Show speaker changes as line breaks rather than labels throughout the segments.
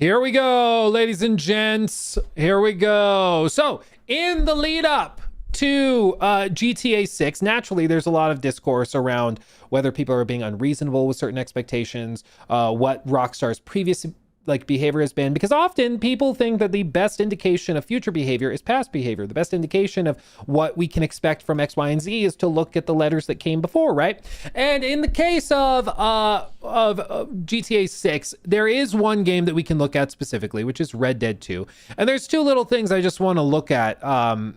Here we go, ladies and gents. Here we go. So, in the lead up to GTA 6, naturally, there's a lot of discourse around whether people are being unreasonable with certain expectations, what Rockstar's previous behavior has been, because often people think that the best indication of future behavior is past behavior. The best indication of what we can expect from X, Y, and Z is to look at the letters that came before, right? And in the case of GTA 6, there is one game that we can look at specifically, which is Red Dead 2. And there's two little things I just want to look at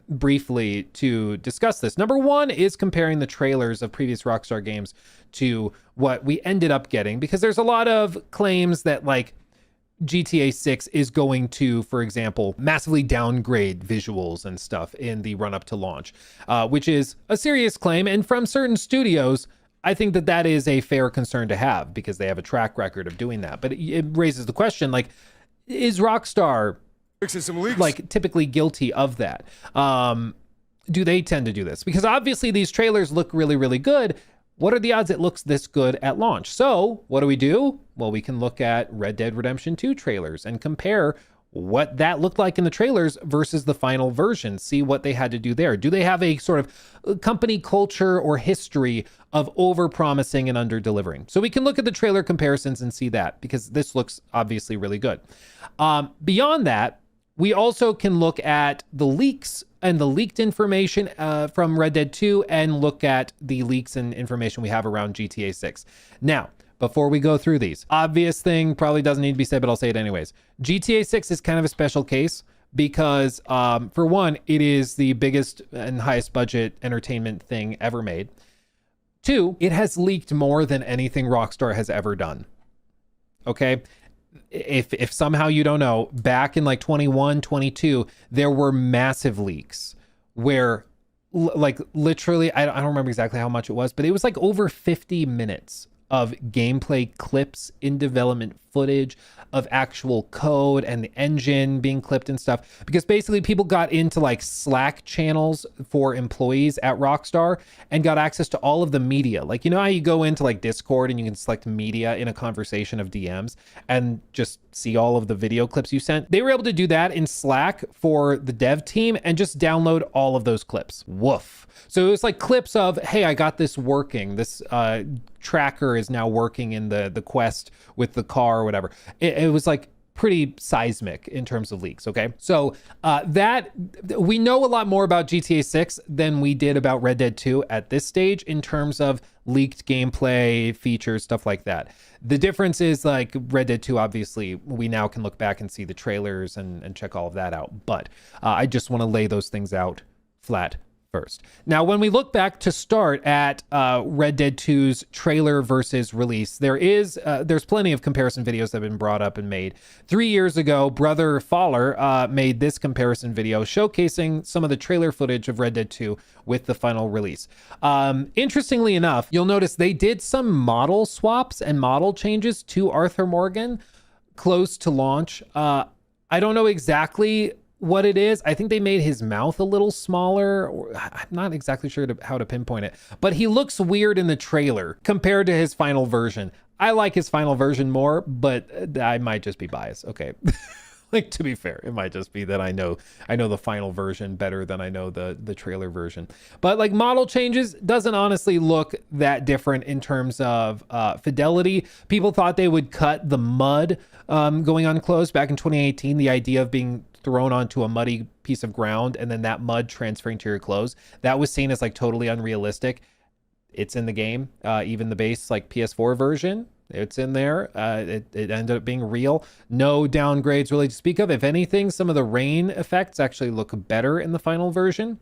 briefly to discuss this. Number one is comparing the trailers of previous Rockstar games to what we ended up getting, because there's a lot of claims that GTA 6 is going to, for example, massively downgrade visuals and stuff in the run up to launch, which is a serious claim. And from certain studios, I think that that is a fair concern to have because they have a track record of doing that. But it raises the question, is Rockstar typically guilty of that? Do they tend to do this? Because obviously these trailers look really, really good. What are the odds it looks this good at launch? So what do? Well, we can look at Red Dead Redemption 2 trailers and compare what that looked like in the trailers versus the final version. See what they had to do there. Do they have a sort of company culture or history of over-promising and under-delivering? So we can look at the trailer comparisons and see that, because this looks obviously really good. Beyond that, we also can look at the leaks and the leaked information from Red Dead 2 and look at the leaks and information we have around GTA 6. Now, before we go through these, obvious thing probably doesn't need to be said, but I'll say it anyways. GTA 6 is kind of a special case because, for one, it is the biggest and highest budget entertainment thing ever made. Two, it has leaked more than anything Rockstar has ever done. Okay? If somehow you don't know, back in 21, 22, there were massive leaks where literally, I don't remember exactly how much it was, but it was over 50 minutes of gameplay clips, in development footage of actual code and the engine being clipped and stuff, because basically people got into Slack channels for employees at Rockstar and got access to all of the media. You know how you go into Discord and you can select media in a conversation of DMs and just see all of the video clips you sent? They were able to do that in Slack for the dev team and just download all of those clips. Woof. So it was clips of, hey, I got this working. This tracker is now working in the quest with the car or whatever. It was pretty seismic in terms of leaks. Okay. So that we know a lot more about GTA 6 than we did about Red Dead 2 at this stage in terms of leaked gameplay features, stuff like that. The difference is Red Dead 2, obviously we now can look back and see the trailers and check all of that out. But I just want to lay those things out flat first. Now, when we look back to start at Red Dead 2's trailer versus release, there's plenty of comparison videos that have been brought up and made. 3 years ago, Brother Faller made this comparison video showcasing some of the trailer footage of Red Dead 2 with the final release. Interestingly enough, you'll notice they did some model swaps and model changes to Arthur Morgan close to launch. I don't know exactly what it is. I think they made his mouth a little smaller, or I'm not exactly sure how to pinpoint it, but he looks weird in the trailer compared to his final version. I like his final version more, but I might just be biased. Okay. To be fair, it might just be that I know the final version better than I know the trailer version. But model changes doesn't honestly look that different in terms of fidelity. People thought they would cut the mud going on close back in 2018. The idea of being thrown onto a muddy piece of ground and then that mud transferring to your clothes, that was seen as totally unrealistic. It's in the game. Even the base PS4 version, it's in there. It ended up being real. No downgrades really to speak of. If anything, some of the rain effects actually look better in the final version,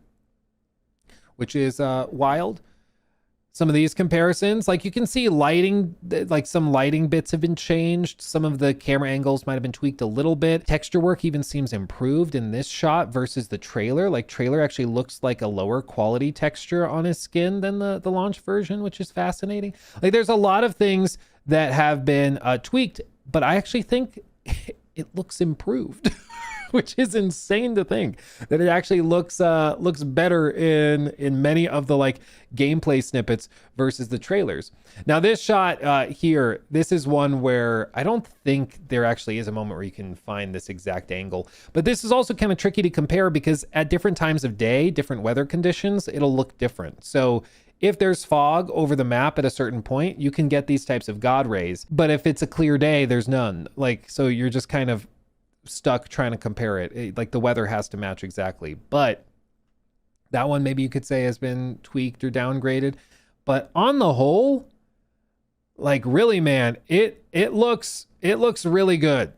which is wild. Some of these comparisons, you can see lighting, some lighting bits have been changed. Some of the camera angles might have been tweaked a little bit. Texture work even seems improved in this shot versus the trailer. Trailer actually looks like a lower quality texture on his skin than the launch version, which is fascinating. There's a lot of things that have been tweaked, but I actually think it looks improved. which is insane to think that it actually looks better in many of the like gameplay snippets versus the trailers. Now this shot here, this is one where I don't think there actually is a moment where you can find this exact angle, but this is also kind of tricky to compare because at different times of day, different weather conditions, it'll look different. So if there's fog over the map at a certain point, you can get these types of God rays, but if it's a clear day, there's none. Like, so you're just kind of stuck trying to compare it. Like the weather has to match exactly, but that one maybe you could say has been tweaked or downgraded, but on the whole, like really, man, it looks really good.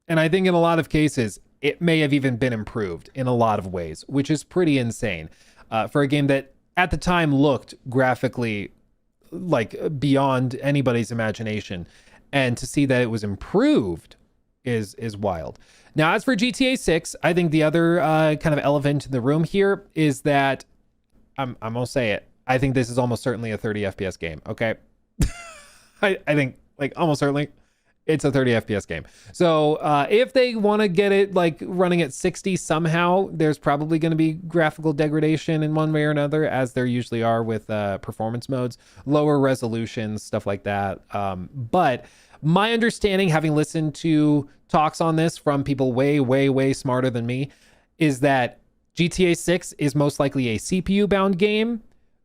And I think in a lot of cases, it may have even been improved in a lot of ways, which is pretty insane for a game that at the time looked graphically like beyond anybody's imagination. And to see that it was improved is wild. Now, as for GTA 6, I think the other kind of elephant in the room here is that I'm gonna say it. I think this is almost certainly a 30 FPS game. Okay. I think like almost certainly it's a 30 FPS game. So if they want to get it like running at 60 somehow, there's probably going to be graphical degradation in one way or another, as there usually are with performance modes, lower resolutions, stuff like that. But my understanding, having listened to talks on this from people way smarter than me, is that GTA 6 is most likely a CPU bound game.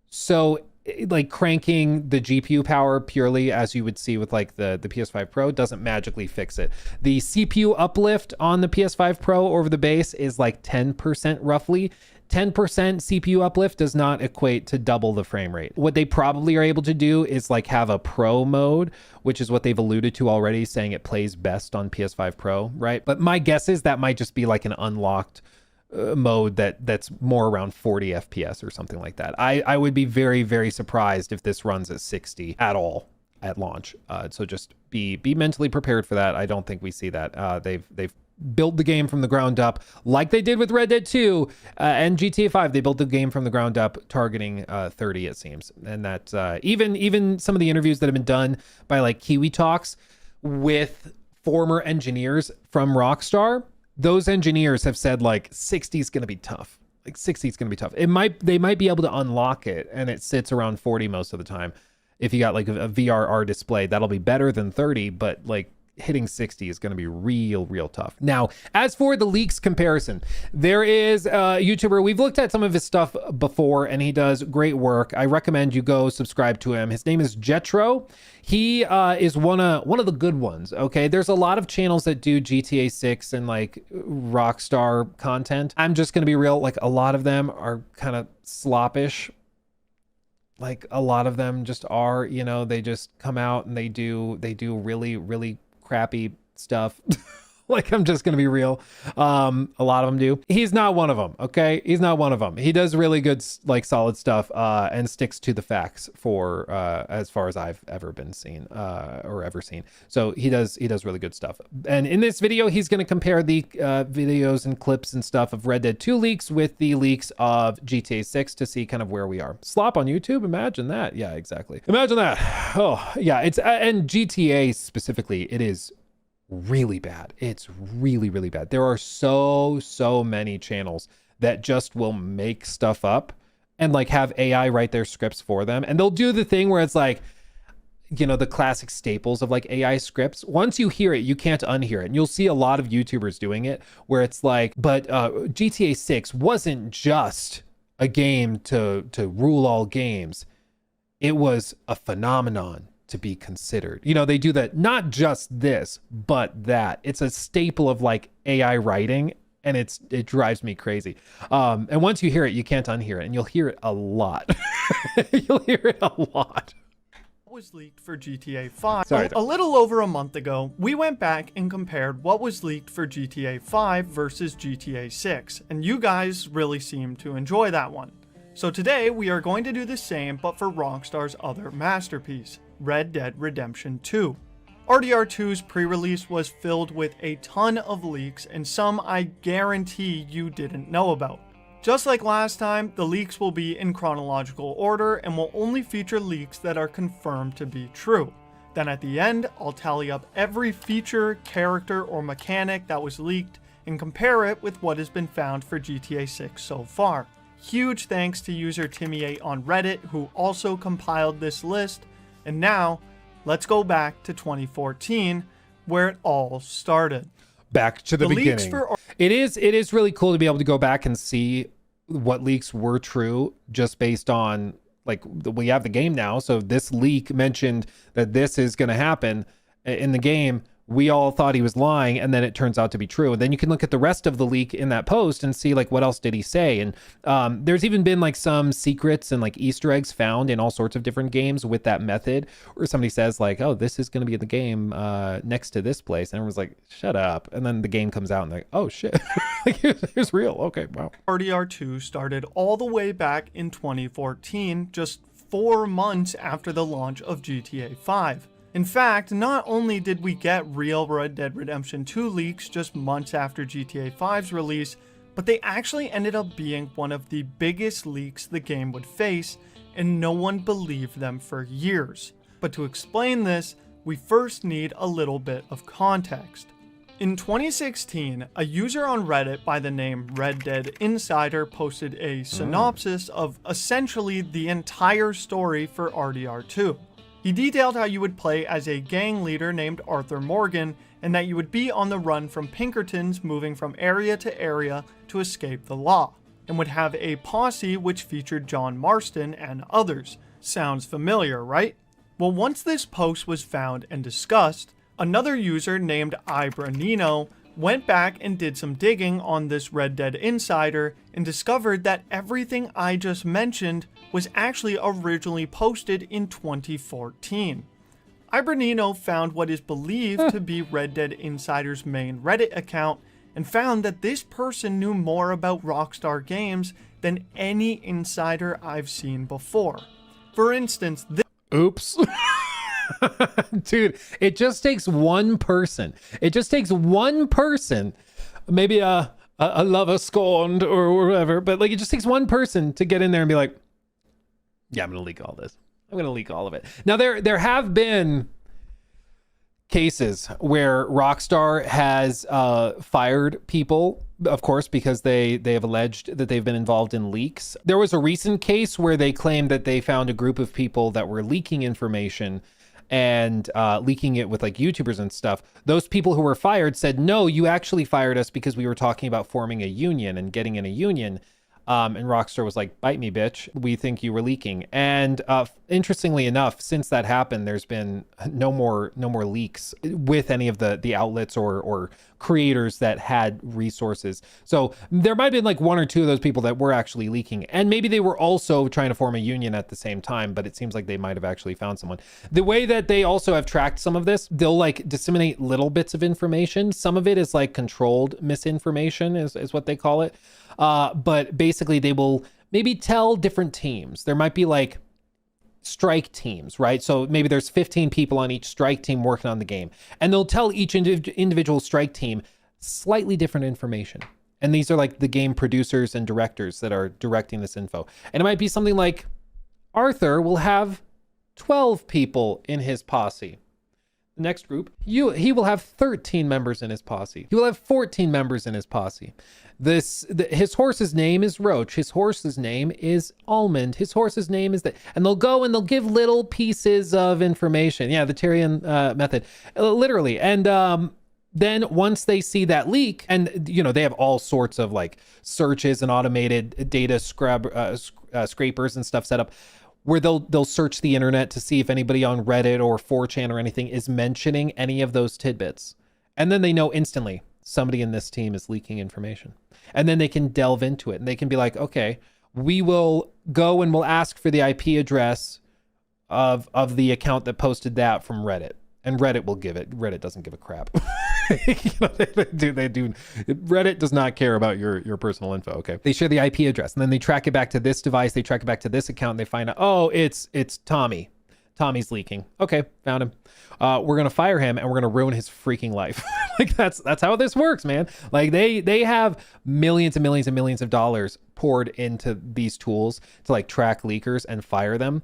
So like cranking the GPU power purely as you would see with like the PS5 Pro doesn't magically fix it. The CPU uplift on the PS5 Pro over the base is like 10% roughly. 10% CPU uplift does not equate to double the frame rate. What they probably are able to do is like have a pro mode, which is what they've alluded to already, saying it plays best on PS5 Pro, right? But my guess is that might just be like an unlocked mode that's more around 40 FPS or something like that. I would be very surprised if this runs at 60 at all at launch. So just be mentally prepared for that. I don't think we see that. They've built the game from the ground up like they did with Red Dead 2 and GTA 5. They built the game from the ground up targeting 30, it seems. And that even some of the interviews that have been done by like Kiwi Talks with former engineers from Rockstar, those engineers have said like 60 is going to be tough. Like 60 is going to be tough. They might be able to unlock it and it sits around 40 most of the time. If you got like a VRR display, that'll be better than 30, but like hitting 60 is going to be real tough. Now, as for the leaks comparison, there is a YouTuber, we've looked at some of his stuff before and he does great work. I recommend you go subscribe to him. His name is Jetro. He is one of the good ones. Okay, there's a lot of channels that do GTA 6 and like Rockstar content. I'm just gonna be real, like a lot of them are kind of sloppish. Like a lot of them just are, you know, they just come out and they do really crappy stuff. Like, I'm just gonna be real. A lot of them do. He's not one of them. Okay, he's not one of them. He does really good, like solid stuff, and sticks to the facts for as far as I've ever been seen or ever seen. So he does really good stuff. And in this video, he's gonna compare the videos and clips and stuff of Red Dead 2 leaks with the leaks of GTA 6 to see kind of where we are. Slop on YouTube. Imagine that. Yeah, exactly. Imagine that. Oh yeah, it's and GTA specifically, it is really bad. It's really bad. There are so many channels that just will make stuff up and like have AI write their scripts for them, and they'll do the thing where it's like, you know, the classic staples of like AI scripts. Once you hear it, you can't unhear it. And you'll see a lot of YouTubers doing it where it's like, but GTA 6 wasn't just a game to rule all games. It was a phenomenon to be considered. You know, they do that, not just this, but that. It's a staple of like AI writing, and it drives me crazy. And once you hear it, you can't unhear it, and you'll hear it a lot. You'll hear it a lot.
Was leaked for GTA 5.
Sorry.
A little over a month ago, we went back and compared what was leaked for GTA 5 versus GTA 6, and you guys really seemed to enjoy that one. So today we are going to do the same, but for Rockstar's other masterpiece, Red Dead Redemption 2. RDR2's pre-release was filled with a ton of leaks, and some I guarantee you didn't know about. Just like last time, the leaks will be in chronological order and will only feature leaks that are confirmed to be true. Then at the end, I'll tally up every feature, character, or mechanic that was leaked and compare it with what has been found for GTA 6 so far. Huge thanks to user Timmy8 on Reddit, who also compiled this list. And now, let's go back to 2014, where it all started.
Back to the
leaks
beginning. It is really cool to be able to go back and see what leaks were true just based on, like, we have the game now. So this leak mentioned that this is going to happen in the game. We all thought he was lying, and then it turns out to be true. And then you can look at the rest of the leak in that post and see, like, what else did he say? And there's even been like some secrets and like Easter eggs found in all sorts of different games with that method, where somebody says like, oh, this is going to be in the game next to this place, and everyone's like, shut up. And then the game comes out and they're like, oh shit, it's real. Okay, wow.
RDR2 started all the way back in 2014, just 4 months after the launch of GTA 5. In fact, not only did we get real Red Dead Redemption 2 leaks just months after GTA 5's release, but they actually ended up being one of the biggest leaks the game would face, and no one believed them for years. But to explain this, we first need a little bit of context. In 2016, a user on Reddit by the name Red Dead Insider posted a synopsis of essentially the entire story for RDR2. He detailed how you would play as a gang leader named Arthur Morgan, and that you would be on the run from Pinkertons, moving from area to area to escape the law, and would have a posse which featured John Marston and others. Sounds familiar, right? Well, once this post was found and discussed, another user named Ibranino went back and did some digging on this Red Dead Insider and discovered that everything I just mentioned was actually originally posted in 2014. Ibranino found what is believed to be Red Dead Insider's main Reddit account and found that this person knew more about Rockstar Games than any insider I've seen before. For instance,
Oops. Dude, it just takes one person. It just takes one person, maybe a lover scorned or whatever, but like it just takes one person to get in there and be like, yeah, I'm gonna leak all this. I'm gonna leak all of it. Now there have been cases where Rockstar has fired people, of course, because they have alleged that they've been involved in leaks. There was a recent case where they claimed that they found a group of people that were leaking information and leaking it with like YouTubers and stuff. Those people who were fired said, no, you actually fired us because we were talking about forming a union and getting in a union. And Rockstar was like, bite me, bitch. We think you were leaking. And interestingly enough, since that happened, there's been no more leaks with any of the outlets or creators that had resources. So there might have been like one or two of those people that were actually leaking. And maybe they were also trying to form a union at the same time, but it seems like they might have actually found someone. The way that they also have tracked some of this, they'll like disseminate little bits of information. Some of it is like controlled misinformation is what they call it. But basically they will maybe tell different teams. There might be like strike teams, right? So maybe there's 15 people on each strike team working on the game, and they'll tell each individual strike team slightly different information. And these are like the game producers and directors that are directing this info. And it might be something like Arthur will have 12 people in his posse. The next group, he will have 13 members in his posse. He will have 14 members in his posse. His horse's name is Roach. His horse's name is Almond. His horse's name is that. And they'll go and they'll give little pieces of information. Yeah, the Tyrion method, literally. And then once they see that leak, and you know they have all sorts of like searches and automated data scrapers and stuff set up, where they'll search the internet to see if anybody on Reddit or 4chan or anything is mentioning any of those tidbits. And then they know instantly somebody in this team is leaking information. And then they can delve into it and they can be like, okay, we will go and we'll ask for the IP address of the account that posted that from Reddit. And Reddit will give it. Reddit doesn't give a crap. They do. Reddit does not care about your personal info. Okay. They share the IP address and then they track it back to this device. They track it back to this account. And they find out, oh, it's Tommy. Tommy's leaking. Okay. Found him. We're going to fire him and we're going to ruin his freaking life. Like that's how this works, man. Like they have millions and millions and millions of dollars poured into these tools to like track leakers and fire them.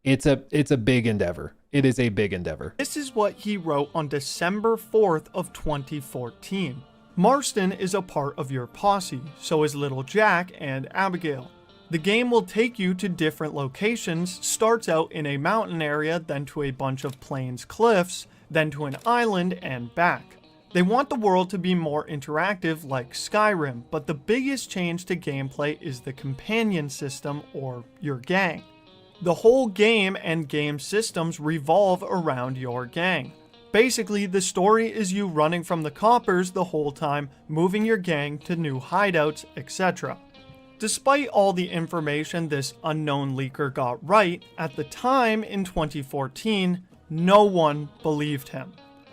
It's a big endeavor. It is a big endeavor.
This is what he wrote on December 4th of 2014. Marston is a part of your posse, so is little Jack and Abigail. The game will take you to different locations, starts out in a mountain area, then to a bunch of plains cliffs, then to an island and back. They want the world to be more interactive like Skyrim, but the biggest change to gameplay is the companion system, or your gang. The whole game and game systems revolve around your gang. Basically, the story is you running from the coppers the whole time, moving your gang to new hideouts, etc. Despite all the information this unknown leaker got right, at the time in 2014, no one believed him.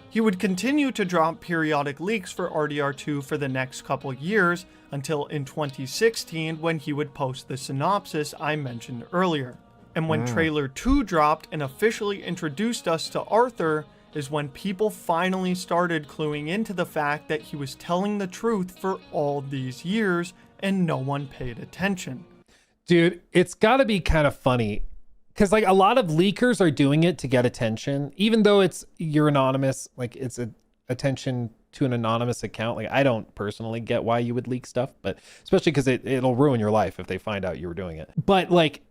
He would continue to drop periodic leaks for RDR2 for the next couple years until in 2016 when he would post the synopsis I mentioned earlier. And when Trailer 2 dropped and officially introduced us to Arthur is when people finally started cluing into the fact that he was telling the truth for all these years and no one paid attention.
Dude, it's got to be kind of funny because like a lot of leakers are doing it to get attention, even though you're anonymous, like it's attention to an anonymous account. Like I don't personally get why you would leak stuff, but especially because it'll ruin your life if they find out you were doing it. But like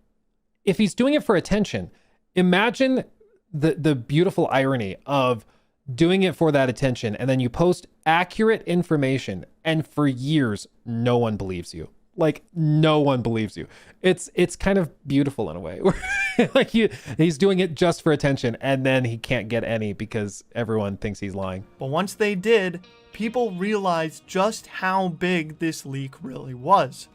if he's doing it for attention, imagine the beautiful irony of doing it for that attention and then you post accurate information and for years no one believes you. Like no one believes you. It's kind of beautiful in a way. Like he's doing it just for attention and then he can't get any because everyone thinks he's lying.
But once they did, people realized just how big this leak really was.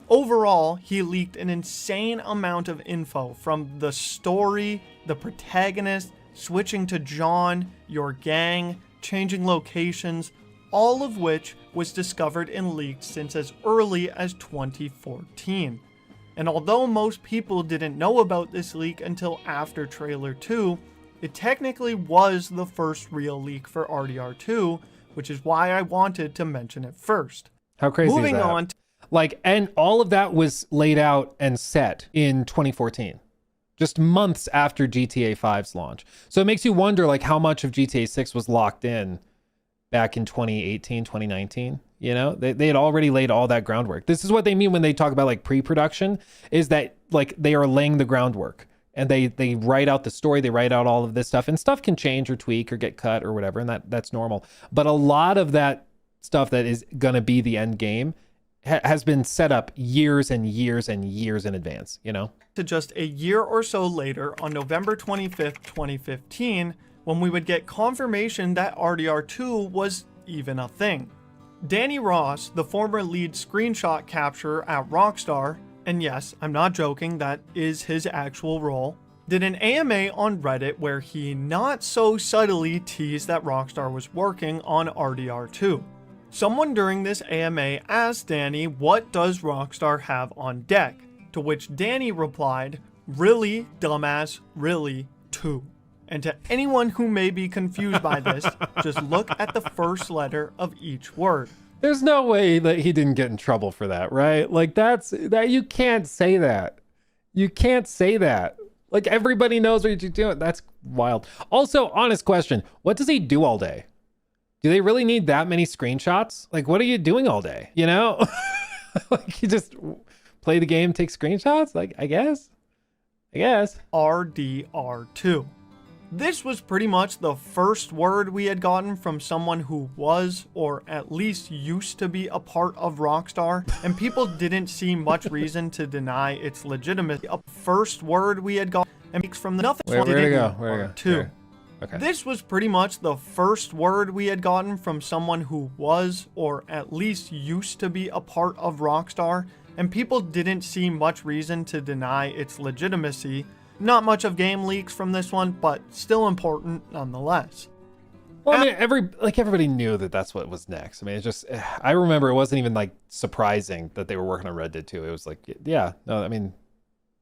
Overall, he leaked an insane amount of info from the story, the protagonist, switching to John, your gang, changing locations, all of which was discovered and leaked since as early as 2014. And although most people didn't know about this leak until after Trailer 2, it technically was the first real leak for RDR2, which is why I wanted to mention it first.
How crazy
Moving
is that?
on.
Like, and all of that was laid out and set in 2014, just months after GTA 5's launch. So it makes you wonder like how much of GTA 6 was locked in back in 2018, 2019. You know, they had already laid all that groundwork. This is what they mean when they talk about like pre-production, is that like they are laying the groundwork and they write out the story, they write out all of this stuff, and stuff can change or tweak or get cut or whatever, and that's normal. But a lot of that stuff that is going to be the end game has been set up years and years and years in advance, you know?
To just a year or so later, on November 25th, 2015, when we would get confirmation that RDR2 was even a thing. Danny Ross, the former lead screenshot capturer at Rockstar, and yes, I'm not joking, that is his actual role, did an AMA on Reddit where he not so subtly teased that Rockstar was working on RDR2. Someone during this AMA asked Danny, what does Rockstar have on deck? To which Danny replied, really, dumbass, really, 2. And to anyone who may be confused by this, just look at the first letter of each word.
There's no way that he didn't get in trouble for that, right? Like that you can't say that. You can't say that. Like everybody knows what you're doing. That's wild. Also, honest question, what does he do all day? Do they really need that many screenshots? Like, what are you doing all day? You know, like you just play the game, take screenshots. Like, I guess.
RDR2. This was pretty much the first word we had gotten from someone who was, or at least used to be, a part of Rockstar, and people didn't see much reason to deny its legitimacy. A first word we had gotten, and from the nothing.
Where to go?
Two.
Okay.
This was pretty much the first word we had gotten from someone who was, or at least used to be, a part of Rockstar, and people didn't see much reason to deny its legitimacy. Not much of game leaks from this one, but still important nonetheless.
Well, I mean, everybody knew that that's what was next. I mean, it's just, I remember it wasn't even like surprising that they were working on Red Dead 2. It was like, yeah, no, I mean,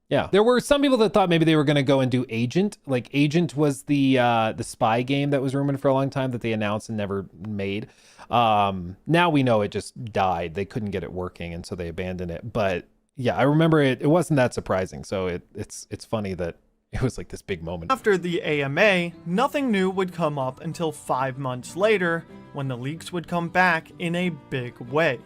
yeah. There were some people that thought maybe they were going to go and do Agent. Like Agent was the spy game that was rumored for a long time that they announced and never made. Now we know it just died. They couldn't get it working, and so they abandoned it. But yeah, I remember it wasn't that surprising. So it's funny that It was like this big moment.
After the AMA, nothing new would come up until 5 months later, when the leaks would come back in a big way.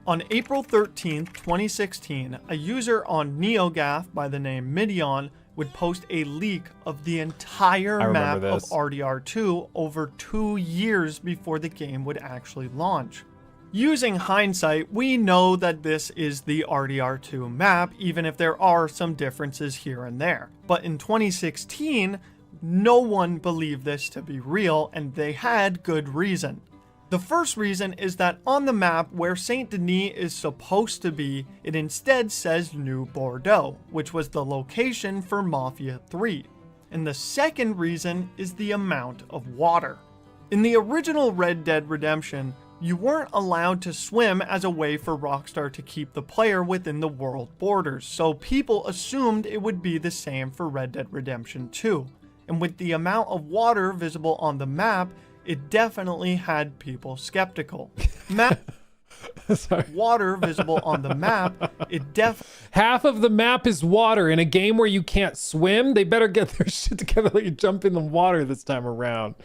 On April 13, 2016, a user on NeoGAF by the name Midion would post a leak of the entire map of RDR2 over 2 years before the game would actually launch. Using hindsight, we know that this is the RDR2 map, even if there are some differences here and there. But in 2016, no one believed this to be real, and they had good reason. The first reason is that on the map where Saint Denis is supposed to be, it instead says New Bordeaux, which was the location for Mafia 3. And the second reason is the amount of water. In the original Red Dead Redemption, you weren't allowed to swim as a way for Rockstar to keep the player within the world borders, so people assumed it would be the same for Red Dead Redemption 2. And with the amount of water visible on the map, it definitely had people skeptical. Water visible on the map,
half of the map is water. In a game where you can't swim, they better get their shit together like you jump in the water this time around.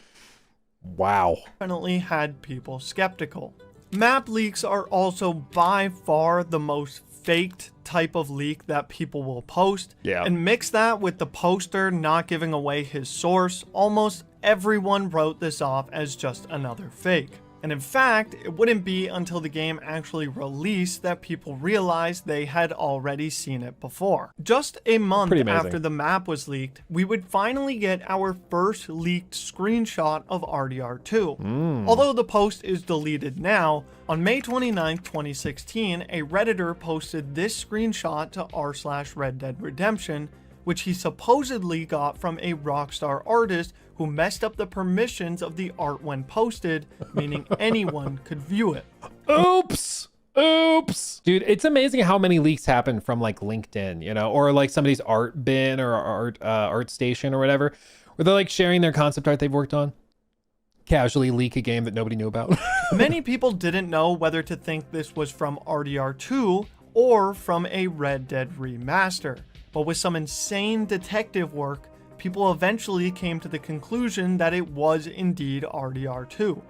Wow.
Definitely had people skeptical. Map leaks are also by far the most faked type of leak that people will post.
Yeah.
And mix that with the poster not giving away his source, almost everyone wrote this off as just another fake. And in fact, it wouldn't be until the game actually released that people realized they had already seen it before. Just a month after the map was leaked, we would finally get our first leaked screenshot of RDR2. Although the post is deleted now, on May 29, 2016, a Redditor posted this screenshot to r/Red Dead Redemption, which he supposedly got from a Rockstar artist who messed up the permissions of the art when posted, meaning anyone could view it.
Oops. Dude, it's amazing how many leaks happen from like LinkedIn, you know, or like somebody's art bin or art station or whatever, where they're like sharing their concept art they've worked on. Casually leak a game that nobody knew about.
Many people didn't know whether to think this was from RDR2 or from a Red Dead remaster. But with some insane detective work, people eventually came to the conclusion that it was indeed RDR2.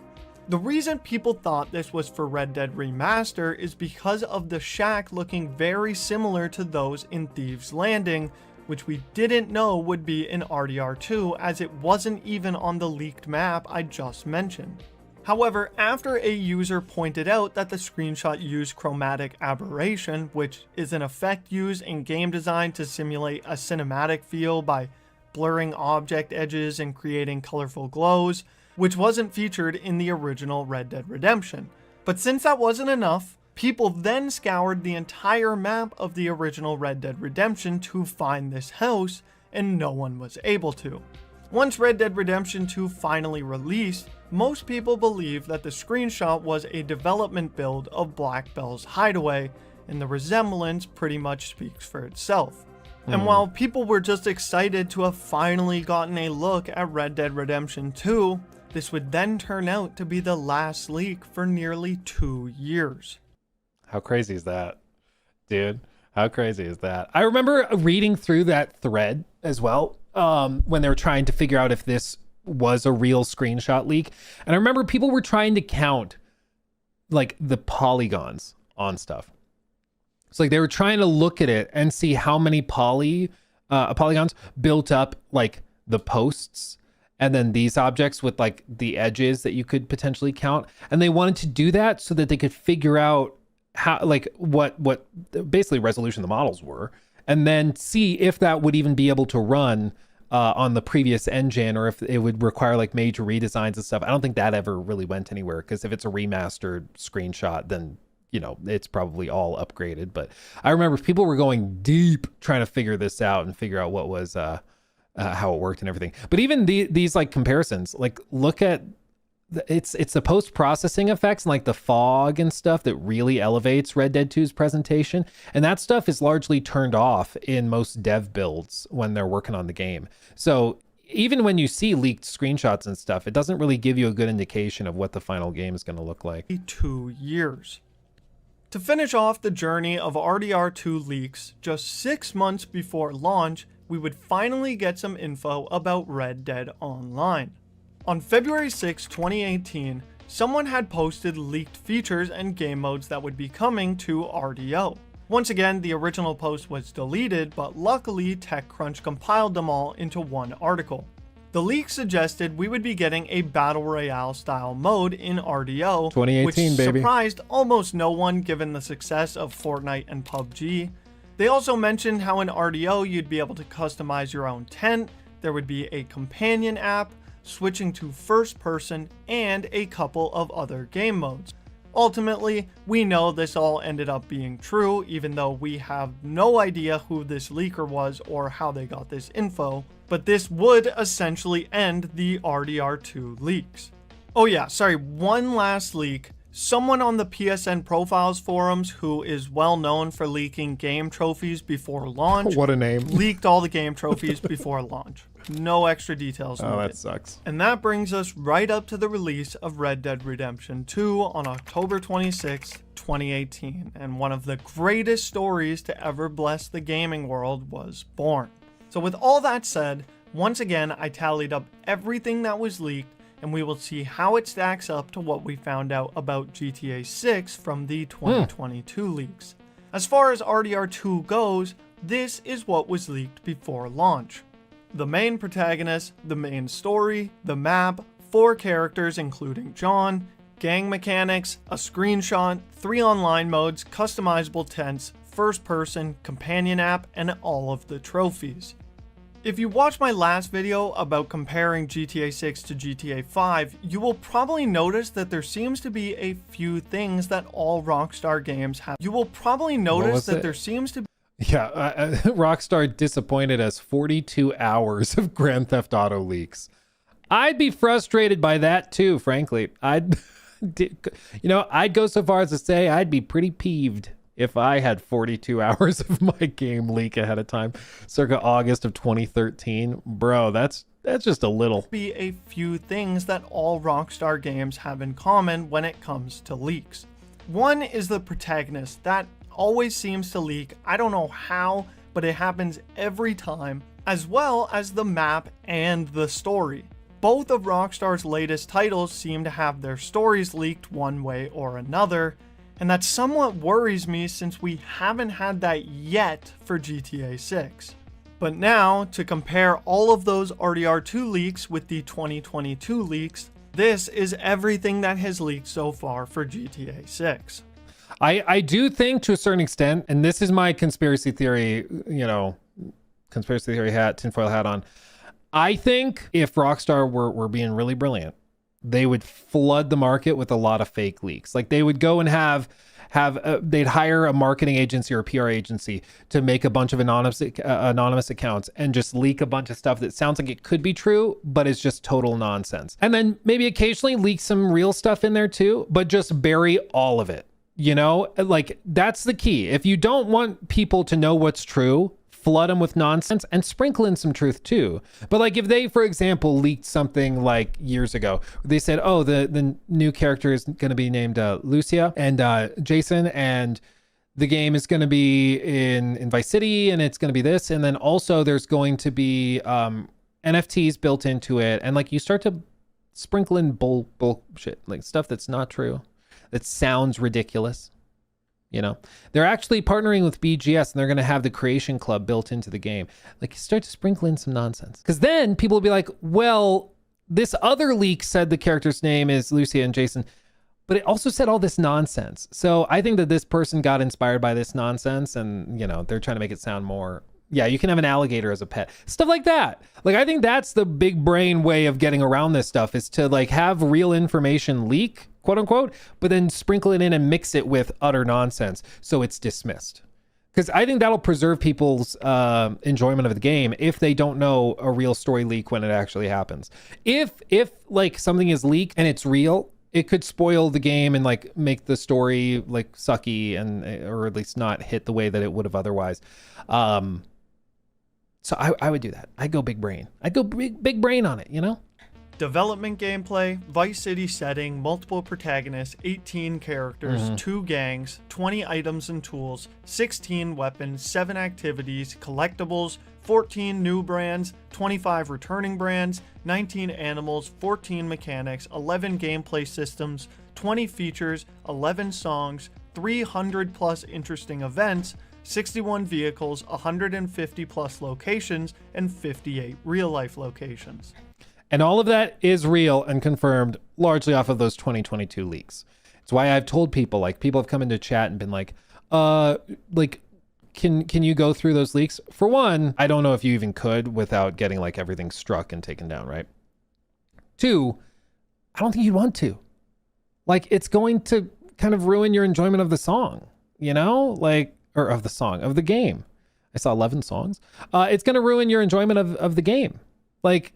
The reason people thought this was for Red Dead Remaster is because of the shack looking very similar to those in Thieves Landing, which we didn't know would be in RDR2 as it wasn't even on the leaked map I just mentioned. However, after a user pointed out that the screenshot used chromatic aberration, which is an effect used in game design to simulate a cinematic feel by blurring object edges and creating colorful glows, which wasn't featured in the original Red Dead Redemption. But since that wasn't enough, people then scoured the entire map of the original Red Dead Redemption to find this house, and no one was able to. Once Red Dead Redemption 2 finally released, most people believe that the screenshot was a development build of Black Bell's hideaway, and the resemblance pretty much speaks for itself. And while people were just excited to have finally gotten a look at Red Dead Redemption 2, this would then turn out to be the last leak for nearly 2 years.
How crazy is that, dude? How crazy is that? I remember reading through that thread as well when they were trying to figure out if this was a real screenshot leak. And I remember people were trying to count like the polygons on stuff. So like they were trying to look at it and see how many polygons built up like the posts and then these objects with like the edges that you could potentially count. And they wanted to do that so that they could figure out how, like what basically resolution the models were, and then see if that would even be able to run on the previous engine, or if it would require like major redesigns and stuff. I don't think that ever really went anywhere, because if it's a remastered screenshot, then you know it's probably all upgraded. But I remember people were going deep trying to figure this out and figure out what was how it worked and everything. But even these like comparisons, like look at it's the post-processing effects and like the fog and stuff that really elevates Red Dead 2's presentation, and that stuff is largely turned off in most dev builds when they're working on the game. So even when you see leaked screenshots and stuff, it doesn't really give you a good indication of what the final game is going to look like.
2 years. To finish off the journey of RDR2 leaks, just 6 months before launch, we would finally get some info about Red Dead Online. On February 6, 2018, someone had posted leaked features and game modes that would be coming to RDO. Once again, the original post was deleted, but luckily TechCrunch compiled them all into one article. The leak suggested we would be getting a Battle Royale style mode in RDO,
2018,
which
baby.
surprised almost no one given the success of Fortnite and PUBG. They also mentioned how in RDO you'd be able to customize your own tent, there would be a companion app, switching to first person, and a couple of other game modes. Ultimately, we know this all ended up being true, even though we have no idea who this leaker was or how they got this info, but this would essentially end the RDR2 leaks. Oh yeah, sorry, one last leak. Someone on the PSN Profiles forums, who is well known for leaking game trophies before launch,
What a name.
leaked all the game trophies before launch. No extra details needed.
Oh, that sucks.
And that brings us right up to the release of Red Dead Redemption 2 on October 26, 2018, and one of the greatest stories to ever bless the gaming world was born. So with all that said, once again I tallied up everything that was leaked, and we will see how it stacks up to what we found out about GTA 6 from the 2022 leaks. As far as RDR2 goes, this is what was leaked before launch. The main protagonist, the main story, the map, 4 characters including John, gang mechanics, a screenshot, 3 online modes, customizable tents, first person, companion app, and all of the trophies. If you watched my last video about comparing GTA 6 to GTA 5, you will probably notice that there seems to be a few things that all Rockstar games have. You will probably notice that there seems to be
Rockstar disappointed us 42 hours of Grand Theft Auto leaks. I'd be frustrated by that too, frankly. I'd go so far as to say I'd be pretty peeved if I had 42 hours of my game leak ahead of time, circa August of 2013. Bro, that's just a little.
Be a few things that all Rockstar games have in common when it comes to leaks. One is the protagonist. That always seems to leak. I don't know how, but it happens every time, as well as the map and the story. Both of Rockstar's latest titles seem to have their stories leaked one way or another, and that somewhat worries me since we haven't had that yet for GTA 6. But now, to compare all of those RDR2 leaks with the 2022 leaks, this is everything that has leaked so far for GTA 6.
I do think to a certain extent, and this is my conspiracy theory, conspiracy theory hat, tinfoil hat on. I think if Rockstar were being really brilliant, they would flood the market with a lot of fake leaks. Like they would go and they'd hire a marketing agency or a PR agency to make a bunch of anonymous accounts and just leak a bunch of stuff that sounds like it could be true, but it's just total nonsense. And then maybe occasionally leak some real stuff in there too, but just bury all of it. Like that's the key. If you don't want people to know what's true, flood them with nonsense and sprinkle in some truth too. But like if they, for example, leaked something like years ago, they said, oh, the new character is going to be named Lucia and Jason, and the game is going to be in Vice City, and it's going to be this. And then also there's going to be NFTs built into it. And like you start to sprinkle in bullshit, like stuff that's not true, that sounds ridiculous. They're actually partnering with BGS, and they're going to have the Creation Club built into the game. Like, you start to sprinkle in some nonsense, because then people will be like, well, this other leak said the character's name is Lucia and Jason, but it also said all this nonsense. So I think that this person got inspired by this nonsense, and they're trying to make it sound more, yeah, you can have an alligator as a pet, stuff like that. Like, I think that's the big brain way of getting around this stuff, is to like have real information leak, quote unquote, but then sprinkle it in and mix it with utter nonsense so it's dismissed. Because I think that'll preserve people's enjoyment of the game if they don't know a real story leak when it actually happens. If like something is leaked and it's real, it could spoil the game and like make the story like sucky, and or at least not hit the way that it would have otherwise. So I would do that. I'd go big brain. I'd go big brain on it,
Development gameplay, Vice City setting, multiple protagonists, 18 characters, 2 gangs, 20 items and tools, 16 weapons, 7 activities, collectibles, 14 new brands, 25 returning brands, 19 animals, 14 mechanics, 11 gameplay systems, 20 features, 11 songs, 300 plus interesting events, 61 vehicles, 150 plus locations, and 58 real-life locations.
And all of that is real and confirmed largely off of those 2022 leaks. It's why I've told people, like, people have come into chat and been like, can you go through those leaks? For one, I don't know if you even could without getting like everything struck and taken down, right? 2, I don't think you'd want to. Like, it's going to kind of ruin your enjoyment of the song, you know? Like, or of the song, of the game. I saw 11 songs. It's going to ruin your enjoyment of the game. Like,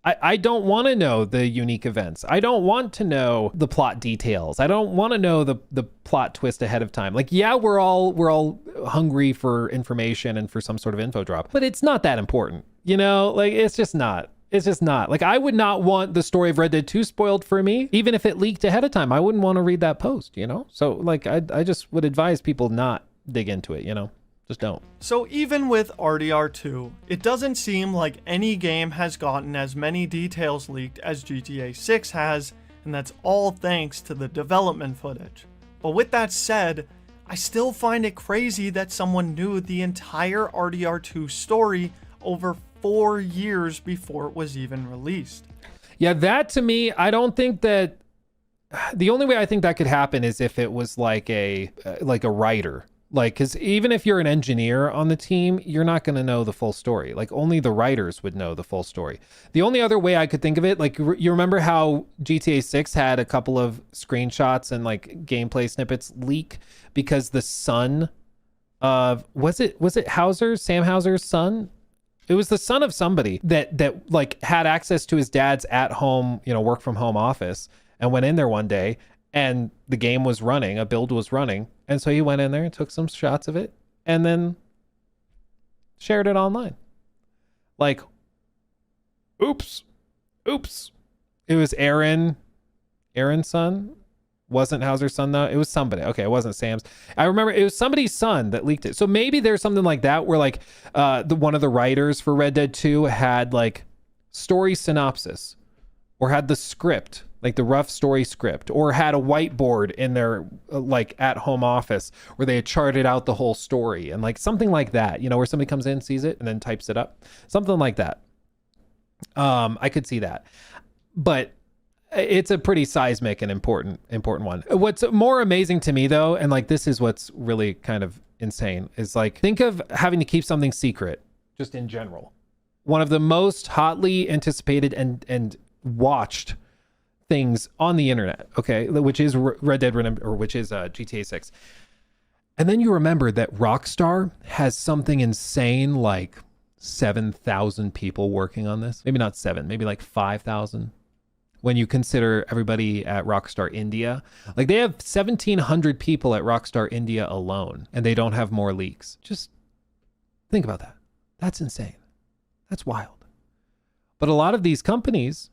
I don't want to know the unique events. I don't want to know the plot details. I don't want to know the plot twist ahead of time. Like, yeah, we're all hungry for information and for some sort of info drop, but it's not that important, you know? Like, it's just not. It's just not. Like, I would not want the story of Red Dead 2 spoiled for me, even if it leaked ahead of time. I wouldn't want to read that post, you know? So, like, I just would advise people not dig into it, you know? Just don't.
So even with RDR2, it doesn't seem like any game has gotten as many details leaked as GTA 6 has, and that's all thanks to the development footage. But with that said, I still find it crazy that someone knew the entire RDR2 story over 4 years before it was even released.
Yeah, that to me, I don't think that... The only way I think that could happen is if it was like a writer. Like, because even if you're an engineer on the team, you're not going to know the full story. Like, only the writers would know the full story. The only other way I could think of it, like, you remember how GTA 6 had a couple of screenshots and like gameplay snippets leak because the son of, was it Hauser, Sam Hauser's son? It was the son of somebody that like had access to his dad's at home, you know, work from home office and went in there one day and the game was running, a build was running. And so he went in there and took some shots of it and then shared it online. Like, oops. It was Aaron's son. Wasn't Hauser's son though. It was somebody. Okay, it wasn't Sam's. I remember it was somebody's son that leaked it. So maybe there's something like that where like one of the writers for Red Dead 2 had like story synopsis or had the script, like the rough story script, or had a whiteboard in their like at home office where they had charted out the whole story and like something like that, you know, where somebody comes in, sees it and then types it up, something like that. I could see that, but it's a pretty seismic and important one. What's more amazing to me though, and like this is what's really kind of insane, is like think of having to keep something secret just in general. One of the most hotly anticipated and watched things on the internet, okay, which is Red Dead Redemption, or which is GTA 6. And then you remember that Rockstar has something insane like 7,000 people working on this. Maybe not 7, maybe like 5,000. When you consider everybody at Rockstar India, like they have 1,700 people at Rockstar India alone, and they don't have more leaks. Just think about that. That's insane. That's wild. But a lot of these companies,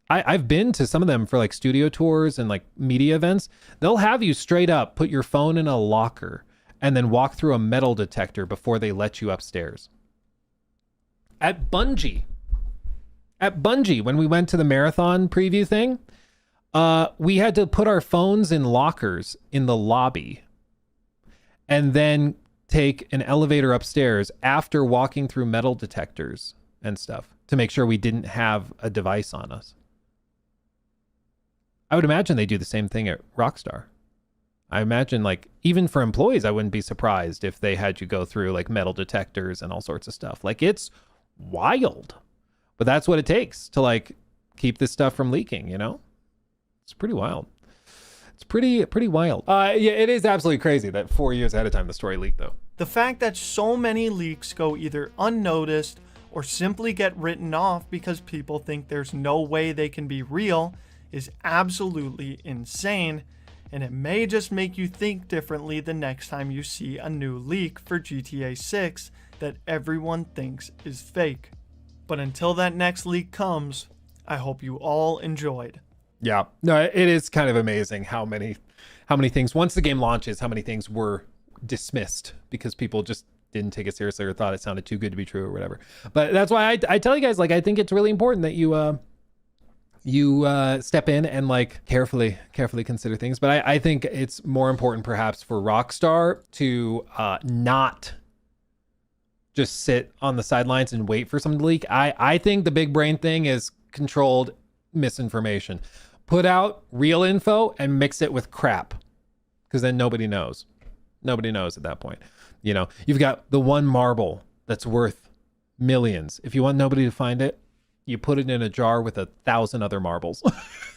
I've been to some of them for like studio tours and like media events. They'll have you straight up put your phone in a locker and then walk through a metal detector before they let you upstairs. At Bungie, when we went to the marathon preview thing, we had to put our phones in lockers in the lobby and then take an elevator upstairs after walking through metal detectors and stuff to make sure we didn't have a device on us. I would imagine they do the same thing at Rockstar. I imagine like even for employees, I wouldn't be surprised if they had you go through like metal detectors and all sorts of stuff. Like it's wild, but that's what it takes to like keep this stuff from leaking, you know? It's pretty wild. It's pretty wild. Yeah, it is absolutely crazy that 4 years ahead of time the story leaked though.
The fact that so many leaks go either unnoticed or simply get written off because people think there's no way they can be real is absolutely insane, and it may just make you think differently the next time you see a new leak for GTA 6 that everyone thinks is fake. But until that next leak comes, I hope you all enjoyed.
Yeah, no, it is kind of amazing how many things, once the game launches, how many things were dismissed because people just didn't take it seriously or thought it sounded too good to be true or whatever. But that's why I tell you guys, like, I think it's really important that you step in and like carefully consider things. But I think it's more important perhaps for Rockstar to not just sit on the sidelines and wait for something to leak. I think the big brain thing is controlled misinformation. Put out real info and mix it with crap, because then nobody knows. Nobody knows at that point. You know, you've got the one marble that's worth millions. If you want nobody to find it, you put it in a jar with 1,000 other marbles.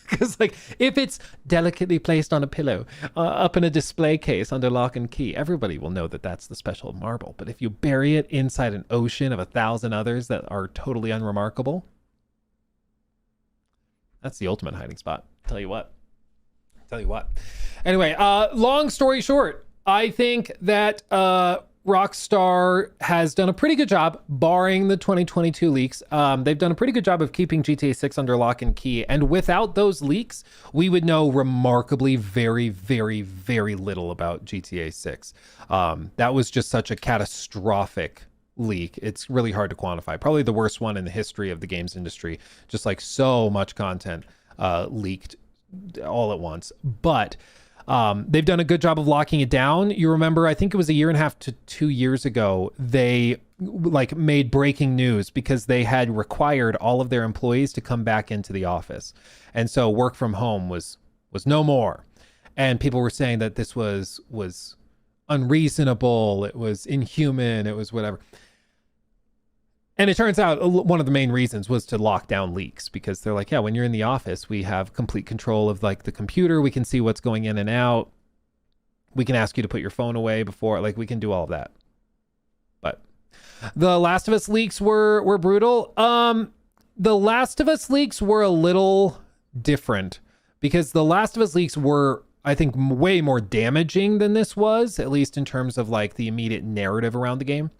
Because like, if it's delicately placed on a pillow, up in a display case under lock and key, everybody will know that that's the special marble. But if you bury it inside an ocean of 1,000 others that are totally unremarkable, that's the ultimate hiding spot. Tell you what. Anyway, long story short, I think that Rockstar has done a pretty good job, barring the 2022 leaks. They've done a pretty good job of keeping GTA 6 under lock and key. And without those leaks, we would know remarkably very, very, very little about GTA 6. That was just such a catastrophic leak. It's really hard to quantify. Probably the worst one in the history of the games industry. Just like so much content leaked all at once. But they've done a good job of locking it down. You remember, I think it was 1.5 to 2 years ago, they like made breaking news because they had required all of their employees to come back into the office. And so work from home was no more. And people were saying that this was unreasonable, it was inhuman, it was whatever. And it turns out one of the main reasons was to lock down leaks, because they're like, yeah, when you're in the office, we have complete control of like the computer. We can see what's going in and out. We can ask you to put your phone away before, like, we can do all of that. But the Last of Us leaks were brutal. The Last of Us leaks were a little different, because the Last of Us leaks were, I think, way more damaging than this was, at least in terms of like the immediate narrative around the game.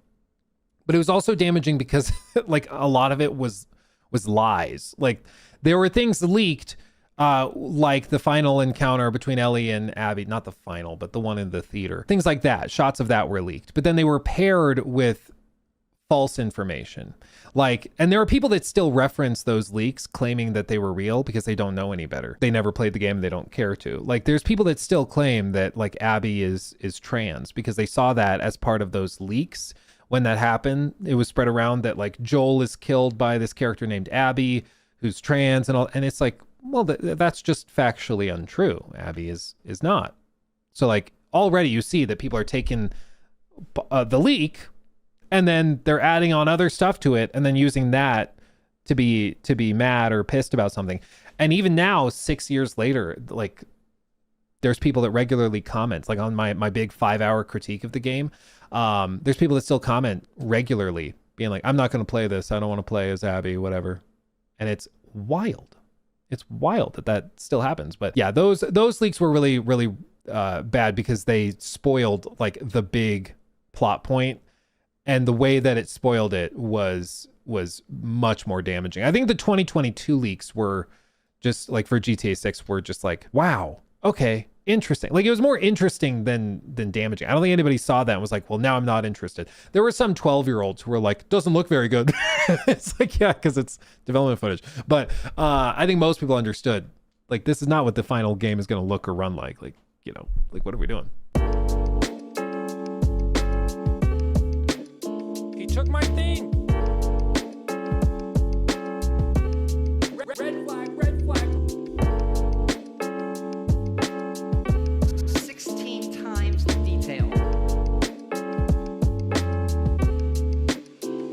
But it was also damaging because like a lot of it was lies. Like there were things leaked, like the final encounter between Ellie and Abby, not the final, but the one in the theater. Things like that. Shots of that were leaked. But then they were paired with false information. Like, and there are people that still reference those leaks claiming that they were real because they don't know any better. They never played the game. They don't care to. Like, there's people that still claim that like Abby is trans because they saw that as part of those leaks. When that happened, it was spread around that like Joel is killed by this character named Abby, who's trans and all. And it's like, well, that's just factually untrue. Abby is not. So like already you see that people are taking the leak and then they're adding on other stuff to it and then using that to be mad or pissed about something. And even now, 6 years later, like there's people that regularly comment, like on my big 5-hour critique of the game. There's people that still comment regularly being like, I'm not going to play this. I don't want to play as Abby, whatever. And it's wild. It's wild that still happens. But yeah, those leaks were really, really bad because they spoiled like the big plot point, and the way that it spoiled it was much more damaging. I think the 2022 leaks were just like, for GTA 6, were just like, wow, okay, interesting. Like it was more interesting than damaging. I don't think anybody saw that and was like, well, now I'm not interested. There were some 12-year-olds who were like, doesn't look very good. It's like, yeah, because it's development footage. But I think most people understood, like, this is not what the final game is going to look or run like. Like, you know, like, what are we doing?